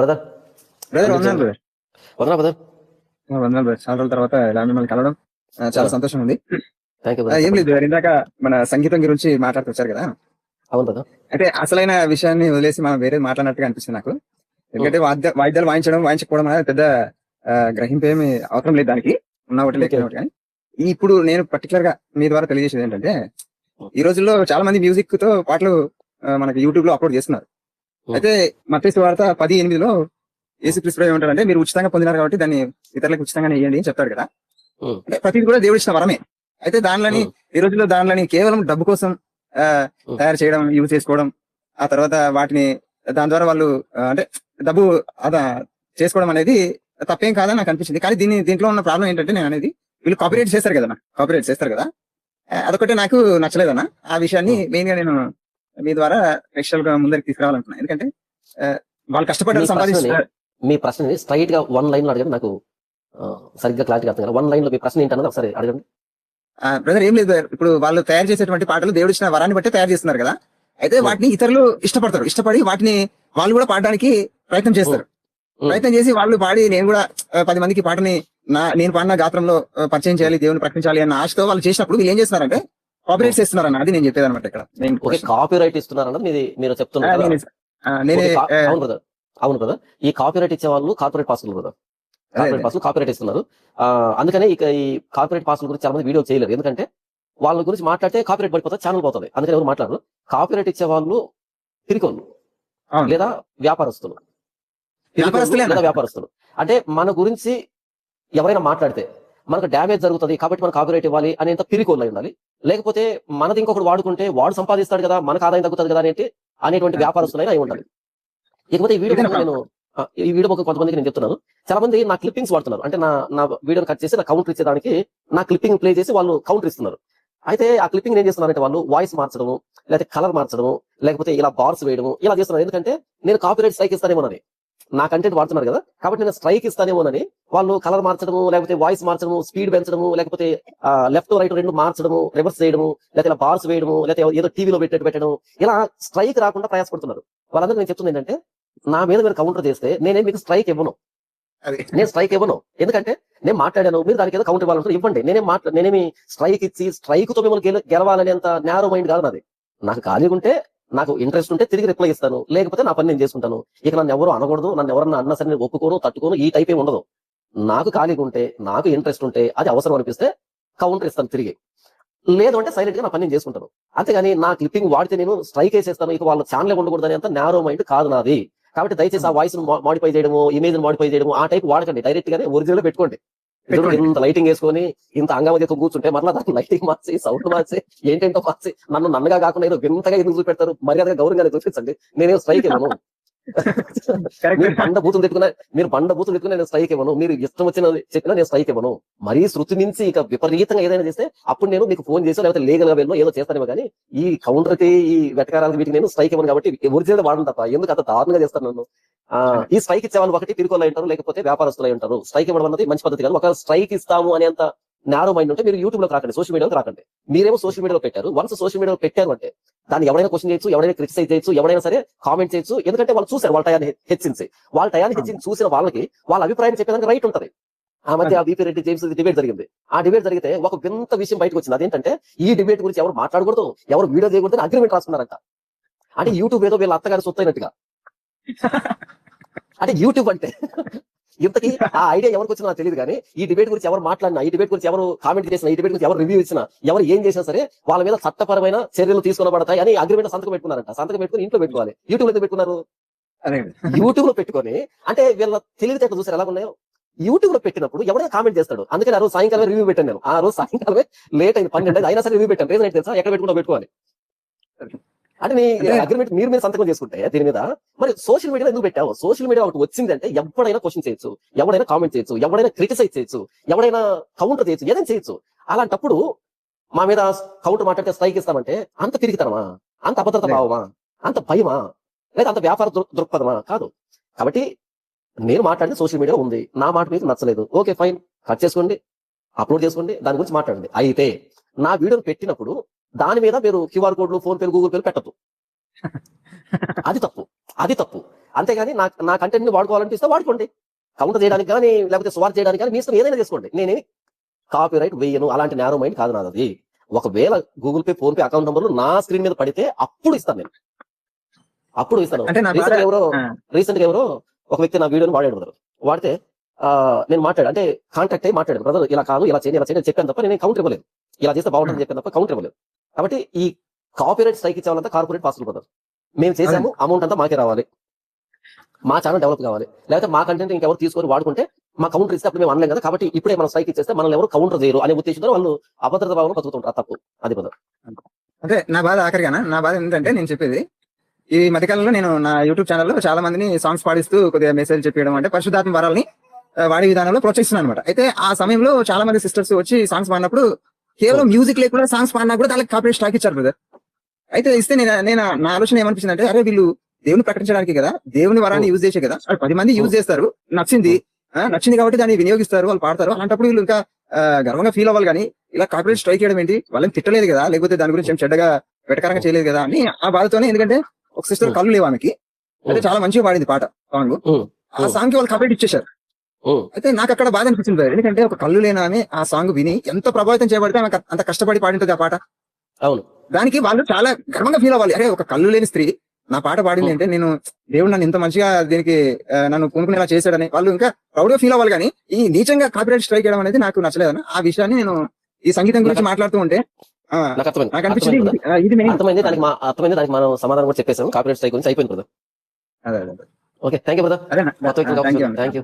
Brother brother వందనాలు brother. వదనా brother. వందనాలు brother. చాలా రోజుల తర్వాత ఇలా మిమ్మల్ని కలవడం చాలా సంతోషం ఉంది. థ్యాంక్ యూ ఏం లేదు బ్రదర్, ఇందాక మన సంగీతం గురించి మాట్లాడుకొచ్చారు కదా, అవును బ్రదర్. అంటే అసలైన విషయాన్ని వదిలేసి మనం వేరే మాట్లాడినట్టుగా అనిపిస్తుంది నాకు. ఎందుకంటే వాయిద్యాలు వాయించకపోవడం అనేది పెద్ద గ్రహింపు ఏమి అవసరం లేదు దానికి, ఉన్న ఒకటి లేకపోతే ఒకటి. కానీ ఇప్పుడు నేను పర్టికులర్ గా మీ ద్వారా తెలియజేసేది ఏంటంటే, ఈ రోజుల్లో చాలా మంది మ్యూజిక్ తో పాటలు మనకి యూట్యూబ్ లో అప్లోడ్ చేస్తున్నారు. అయితే మత్తయి సువార్త 10:8 యేసుక్రీస్తు ఏమంటారంటే, మీరు ఉచితంగా పొందినారు కాబట్టి దాన్ని ఇతరులకు ఉచితంగానే ఇవ్వండి అని చెప్తాడు కదా. అంటే ప్రతిది కూడా దేవుడు ఇచ్చిన వరమే. అయితే దానిలోని ఈ రోజుల్లో దానిలోని కేవలం డబ్బు కోసం తయారు చేయడం, యూజ్ చేసుకోవడం, ఆ తర్వాత వాటిని దాని ద్వారా వాళ్ళు అంటే డబ్బు అదా చేసుకోవడం అనేది తప్పేం కాదని నాకు అనిపించింది. కానీ దీంట్లో ఉన్న ప్రాబ్లం ఏంటంటే, నేను అనేది వీళ్ళు కాపీరైట్ చేస్తారు కదా, అదొకటి నాకు నచ్చలేదన్న. ఆ విషయాన్ని మెయిన్ గా నేను మీ ద్వారా ప్రేక్షకులుగా ముందరికి తీసుకురావాలనుకున్నాను. ఎందుకంటే వాళ్ళు కష్టపడ్డారు, సంపాదిస్తారు. మీ ప్రశ్న స్ట్రైట్ గా 1 లైన్ లో అడగండి, నాకు సరిగ్గా క్లారిటీ అర్థం కదా. 1 లైన్ లో మీ ప్రశ్న ఏంటన్నది ఒకసారి అడగండి. బ్రదర్ ఏం లేదు, ఇప్పుడు వాళ్ళు తయారు చేసేటువంటి పాటలు దేవుడు ఇచ్చిన వరాన్ని బట్టి తయారు చేస్తున్నారు కదా. అయితే వాటిని ఇతరులు ఇష్టపడి వాటిని వాళ్ళు కూడా పాడడానికి ప్రయత్నం చేస్తారు. ప్రయత్నం చేసి వాళ్ళు పాడి నేను కూడా 10 మందికి పాటని నేను పాడిన గాత్రంలో పరిచయం చేయాలి, దేవుని ప్రకటించాలి అన్న ఆశతో వాళ్ళు చేసినప్పుడు వీళ్ళు ఏం చేస్తున్నారంటే కాపీరైట్ చేస్తున్నారన్న. అది నేను చెప్పేది అనమాట. ఇక్కడ కాపీరైట్ ఇస్తున్నారన్నది మీరు చెప్తున్నారు. అవును బ్రదర్, ఈ కాపీరైట్ ఇచ్చే వాళ్ళు కార్పొరేట్ పాస్టర్లు బ్రదర్. కార్పొరేట్ పాస్టర్లు కాపీరైట్ ఇస్తున్నారు. అందుకనే ఇక ఈ కార్పొరేట్ పాస్టర్ల గురించి చాలా మంది వీడియో చేయలేరు. ఎందుకంటే వాళ్ళ గురించి మాట్లాడితే కాపీరైట్ పడిపోతుంది, ఛానల్ పోతుంది. అందుకని ఎవరు మాట్లాడరు. కాపీరైట్ ఇచ్చే వాళ్ళు పిరికోళ్ళు లేదా వ్యాపారస్తులు. అంటే మన గురించి ఎవరైనా మాట్లాడితే మనకు డ్యామేజ్ జరుగుతుంది కాబట్టి మనకు కాపీరైట్ ఇవ్వాలి అనేంత పిరికోళ్ళు ఉండాలి. లేకపోతే మనది ఇంకొకటి వాడుకుంటే వాడు సంపాదిస్తాడు కదా, మనకు ఆదాయం తగ్గుతుంది కదా అనేటువంటి వ్యాపారస్తులైనా అయి ఉండాలి. ఇకపోతే ఈ వీడియో కొంతమందికి నేను చెప్తున్నాను, చాలా మంది నా క్లిప్పింగ్స్ వాడుతున్నారు. అంటే నా వీడియోని కట్ చేసి నా కౌంటర్ ఇచ్చేదానికి నా క్లిప్పింగ్ ప్లే చేసి వాళ్ళు కౌంటర్ ఇస్తున్నారు. అయితే ఆ క్లిప్పింగ్ ఏం చేస్తున్నారంటే వాళ్ళు వాయిస్ మార్చడము, లేకపోతే కలర్ మార్చడము, లేకపోతే ఇలా బార్స్ వేయడము, ఇలా చేస్తున్నారు. ఎందుకంటే నేను కాపీరైట్ స్ట్రైక్ ఇస్తానేమోనని, నా కంటెంట్ వాడుతున్నారు కదా కాబట్టి నేను స్ట్రైక్ ఇస్తానేమోనని వాళ్ళు కలర్ మార్చడము, లేకపోతే వాయిస్ మార్చడము, స్పీడ్ పెంచడము, లేకపోతే లెఫ్ట్ రైట్ 2 మార్చడము, రివర్స్ చేయడము, లేకపోతే ఇలా బార్స్ వేయడము, లేకపోతే ఏదో టీవీలో పెట్టడం, ఇలా స్ట్రైక్ రాకుండా ప్రయాసపడుతున్నారు. వాళ్ళందరూ నేను చెప్తుంది ఏంటంటే, నా మీద మీరు కౌంటర్ చేస్తే నేనేం మీకు స్ట్రైక్ ఇవ్వను. నేను స్ట్రైక్ ఇవ్వను, ఎందుకంటే నేను మాట్లాడాను, మీరు దానికి ఏదో కౌంటర్ ఇవ్వాలంటే ఇవ్వండి. నేనేమి స్ట్రైక్ ఇచ్చి స్ట్రైక్ తో మిమ్మల్ని గెలవాలనేంత నేరో మైండ్ కాదు నాది. నాకు ఖాళీగా ఉంటే, నాకు ఇంట్రెస్ట్ ఉంటే తిరిగి రిప్లై ఇస్తాను, లేకపోతే నా పని నేను చేసుకుంటాను. ఇక నన్ను ఎవరు అనకూడదు, నన్ను ఎవరన్నా అన్నా సరే ఒప్పుకోను, తట్టుకోను, ఈ టైప్ ఏమి ఉండదు. నాకు ఖాళీగా ఉంటే, నాకు ఇంట్రెస్ట్ ఉంటే, అది అవసరం అనిపిస్తే కౌంటర్ ఇస్తాను తిరిగి, లేదు అంటే సైలెంట్ గా నా పని నేను చేసుకుంటాను. అంతేగాని నా క్లిప్పింగ్ వాడితే నేను స్ట్రైక్ వేసేస్తాను, ఇక వాళ్ళ ఛానల్ ఉండకూడదు అనేంత నేరో మైండ్ కాదు నాది. కాబట్టి దయచేసి ఆ వాయిస్ మాడిఫై చేయడము, ఇమేజ్ మాడిఫై చేయడము, ఆ టైప్ వాడకండి. డైరెక్ట్ గానే ఒరిజినల్ పెట్టుకోండి. ఇంత లైటింగ్ వేసుకొని ఇంత అంగమతి కూర్చుంటే మరలా దాన్ని లైటింగ్ మార్చి, సౌండ్ మార్చి, ఏంటంటో మార్చి నన్నగా కాకుండా ఏదో వింతగా ఎందుకు చూపెడతారు? మర్యాదగా గౌరవంగా చూపించండి. నేనేం స్ట్రైక్ ఇవ్వను. మీరు బండ బూతులు పెట్టుకుని నేను స్ట్రైక్ ఇవ్వను. మీరు ఇష్టం వచ్చిన చెప్పినా నేను స్ట్రైక్ ఇవ్వను. మరీ శృతి మించి ఇక విపరీతంగా ఏదైనా చేస్తే అప్పుడు నేను మీకు ఫోన్ చేసో లేకపోతే లీగల్ గా వెళ్ళో ఏదో చేస్తానేమో. కానీ ఈ కౌంటర్ కి, ఈ వెటకారాలకు వీటికి నేను స్ట్రైక్ ఇవ్వను. కాబట్టి ఒరిజినల్ వాడను తప్ప ఎందుకు అంత దారుణంగా చేస్తాను నన్ను. ఈ స్ట్రైక్ ఇచ్చే వాళ్ళు ఒకటి పిరికోళ్ళు ఉంటారు, లేకపోతే వ్యాపారస్తులు అయి ఉంటారు. స్ట్రైక్ ఇవ్వడం అనేది మంచి పద్ధతి కాదు. ఒక స్ట్రైక్ ఇస్తాము అనేంత నేరో మైండ్ ఉంటే మీరు యూట్యూబ్ లోకి రాకండి, సోషల్ మీడియాలో రాకండి. మీరేమో సోషల్ మీడియాలో పెట్టారు. వన్స్ సోషల్ మీడియాలో పెట్టారు అంటే దాన్ని ఎవరైనా క్వశ్చన్ చేయొచ్చు, ఎవరైనా క్రిటిసైజ్ చేయొచ్చు, ఎవరైనా సరే కామెంట్ చేయొచ్చు. ఎందుకంటే వాళ్ళు చూసారు, వాళ్ళ టయాన్ని హెచ్చించి చూసిన వాళ్ళకి వాళ్ళ అభిప్రాయం చెప్పేదానికి రైట్ ఉంటుంది. ఆ మధ్య VP రెడ్డి జేమ్స్ డిబేట్ జరిగింది. ఆ డిబేట్ జరిగితే ఒక వింత విషయం బయటకు వచ్చింది. అదేంటంటే, ఈ డిబేట్ గురించి ఎవరు మాట్లాడకూడదు, ఎవరు వీడియో చేయకూడదు అగ్రిమెంట్ రాసుకున్నారంట. అంటే యూట్యూబ్ ఏదో వీళ్ళ అత్తగారి సొత్తు అయినట్టుగా. అంటే యూట్యూబ్ అంటే ఇంతకీ ఆ ఐడియా ఎవరికి వచ్చినా నాకు తెలియదు. కానీ ఈ డిబేట్ గురించి ఎవరు మాట్లాడినా, ఈ డిబేట్ గురించి ఎవరు కామెంట్ చేసినా, ఈ డిబేట్ గురించి ఎవరు రివ్యూ ఇచ్చినా, ఎవరు ఏం చేసినా సరే వాళ్ళ మీద చట్టపరమైన చర్యలు తీసుకునబడతాయి అని అగ్రిమెంట్ సంతకం పెట్టుకున్నారంట. సంతకం పెట్టుకుని ఇంట్లో పెట్టుకోవాలి. యూట్యూబ్ లో పెట్టుకున్నారు. యూట్యూబ్ లో పెట్టుకొని, అంటే వీళ్ళ తెలివితేటలు చూసారు ఎలా ఉన్నాయో. యూట్యూబ్ లో పెట్టినప్పుడు ఎవరైనా కామెంట్ చేస్తాడు. అందుకని ఆ రోజు సాయంకాలమే రివ్యూ పెట్టాను నేను. ఆ రోజు సాయంకాలమే లేట్ అయింది 12 అయినా సరే రివ్యూ పెట్టాను. రీజన్ ఏంటి తెలుసా? ఎక్కడ పెట్టుకోవాలి. అంటే నీ అగ్రిమెంట్ మీరు సంతకం చేసుకుంటే దీని మీద మరి సోషల్ మీడియాలో ఎందుకు పెట్టావు? సోషల్ మీడియా ఒకటి వచ్చిందంటే ఎవరైనా క్వశ్చన్ చేయొచ్చు, ఎవరైనా కామెంట్ చేయొచ్చు, ఎవరైనా క్రిటిసైజ్ చేయొచ్చు, ఎవరైనా కౌంటర్ చేయొచ్చు, ఏదైనా చేయొచ్చు. అలాంటప్పుడు మా మీద కౌంటర్ మాట్లాడితే స్ట్రైక్ ఇస్తామంటే అంత తిరిగితనమా, అంత అభద్రత భావమా, అంత భయమా, లేదా అంత వ్యాపార దృక్పథమా? కాదు. కాబట్టి నేను మాట్లాడింది సోషల్ మీడియా ఉంది, నా మాట మీకు నచ్చలేదు, ఓకే ఫైన్, కట్ చేసుకోండి, అప్లోడ్ చేసుకోండి, దాని గురించి మాట్లాడండి. అయితే నా వీడియోని పెట్టినప్పుడు దాని మీద మీరు QR కోడ్లు, ఫోన్ పేలు, గూగుల్ పేలు పెట్టద్దు. అది తప్పు. అంతేగాని నా కంటెంట్ ని వాడుకోవాలనిపిస్తే వాడుకోండి, కౌంటర్ చేయడానికి కానీ లేకపోతే స్వార్ చేయడానికి కానీ మీ ఇష్టం ఏదైనా చేసుకోండి. నేనేమి కాపీ రైట్ వేయను, అలాంటి నేరో మైండ్ కాదు నాది. ఒకవేళ Google pay, phone pay account నంబర్లు నా స్క్రీన్ మీద పడితే అప్పుడు ఇస్తాను నేను, అప్పుడు ఇస్తాను. అంటే నా బాధ రీసెంట్ గా ఎవరో ఒక వ్యక్తి నా వీడియోని వాడాడు బ్రదర్. వాడితే నేను మాట్లాడు అంటే కాంటాక్ట్ అయ్యి మాట్లాడాను, బ్రదర్ ఇలా కాదు ఇలా చేయండి ఇలా చేయండి చెప్పాను తప్ప నేను కౌంటర్ ఇవ్వలేదు, ఇలా చేస్తే బాగుంటుంది చెప్పాను తప్ప కౌంటర్ ఇవ్వలేదు. కాబట్టి ఈ కాపీరైట్ స్ట్రైక్ ఇచ్చేవాళ్ళంతా కార్పొరేట్ పాస్టర్లు బ్రదర్. మేము చేసాము, అమౌంట్ అంతా మాకే రావాలి, మా ఛానల్ డెవలప్ కావాలి, లేకపోతే మా కంటెంట్ ఇంకెవరు తీసుకొని వాడుకుంటే మా కౌంటర్ ఇస్తే అప్పుడు మేము అనలేం కదా. కాబట్టి ఇప్పుడే మనం స్ట్రైక్ ఇచ్చేస్తే మనల్ని ఎవరు కౌంటర్ చేయరు అనే ఉద్దేశంతో వాళ్ళు అభద్రత భావన బతుకుతుంటారు. తప్పు అది బ్రదర్. అంటే నా బాధ ఆఖరిగానా, నా బాధ ఏంటంటే నేను చెప్పేది ఈ మధ్యకాలంలో నేను నా యూట్యూబ్ ఛానల్లో చాలా మందిని సాంగ్స్ పాడిస్తూ కొద్దిగా మెసేజ్ చెప్పడం అంటే పరిశుద్ధాత్మ వరాలని వాడే విధానంలో ప్రోత్సహిస్తున్నాను అనమాట. అయితే ఆ సమయంలో చాలా మంది సిస్టర్స్ వచ్చి సాంగ్స్ పాడినప్పుడు కేవలం మ్యూజిక్ లేకుండా సాంగ్స్ పాడినా కూడా దానికి కాపీరైట్ స్ట్రైక్ ఇచ్చారు బ్రదర్. అయితే ఇస్తే నేను నా ఆలోచన ఏమనిపించింది అంటే, అరే వీళ్ళు దేవుని ప్రకటించడానికి కదా, దేవుని వరాన్ని యూజ్ చేసే కదా, 10 మంది యూజ్ చేస్తారు, నచ్చింది కాబట్టి దాన్ని వినియోగిస్తారు, వాళ్ళు పాడతారు. అలాంటప్పుడు వీళ్ళు ఇంకా గర్వంగా ఫీల్ అవ్వాలి, కానీ ఇలా కాపీరైట్ స్ట్రైక్ చేయడం ఏంటి, వాళ్ళని తిట్టలేదు కదా, లేకపోతే దాని గురించి ఏం చెడ్డగా వెటకారంగా చేయలేదు కదా అని ఆ బాధతోనే. ఎందుకంటే ఒక సిస్టర్ కళ్ళు లేవు ఆమెకి, అయితే చాలా మంచిగా పాడింది పాట సాంగ్, ఆ సాంగ్ కి వాళ్ళు కాపీరైట్ ఇచ్చేశారు. అయితే నాకు అక్కడ బాధ అనిపించింది, ఎందుకంటే ఒక కళ్ళు లేని ఆమె ఆ సాంగ్ విని ఎంత ప్రభావితం చేయబడితే ఆమె అంత కష్టపడి పాడింటది ఆ పాట. అవును, దానికి వాళ్ళు చాలా గర్వంగా ఫీల్ అవ్వాలి, అరే ఒక కళ్ళు లేని స్త్రీ నా పాట పాడింది అంటే నేను దేవుడు నన్ను ఇంత మంచిగా దీనికి నన్ను కొనుక్కునేలా చేశాడని వాళ్ళు ఇంకా ప్రౌడ్ గా ఫీల్ అవ్వాలి. కానీ ఈ నీచంగా కాపీరైట్ స్ట్రైక్ చేయడం అనేది నాకు నచ్చలేదని ఆ విషయాన్ని నేను ఈ సంగీతం గురించి మాట్లాడుతూ ఉంటే నాకు అనిపించింది ఇది మెయిన్. అర్థమైంది, దానికి మనం సమాధానం కూడా చెప్పేసాం. కాపీరైట్ స్ట్రైక్ గురించి అయిపోయింది బ్రదర్. అదే ఓకే, థ్యాంక్ యూ బ్రదర్. అదే థ్యాంక్ యూ.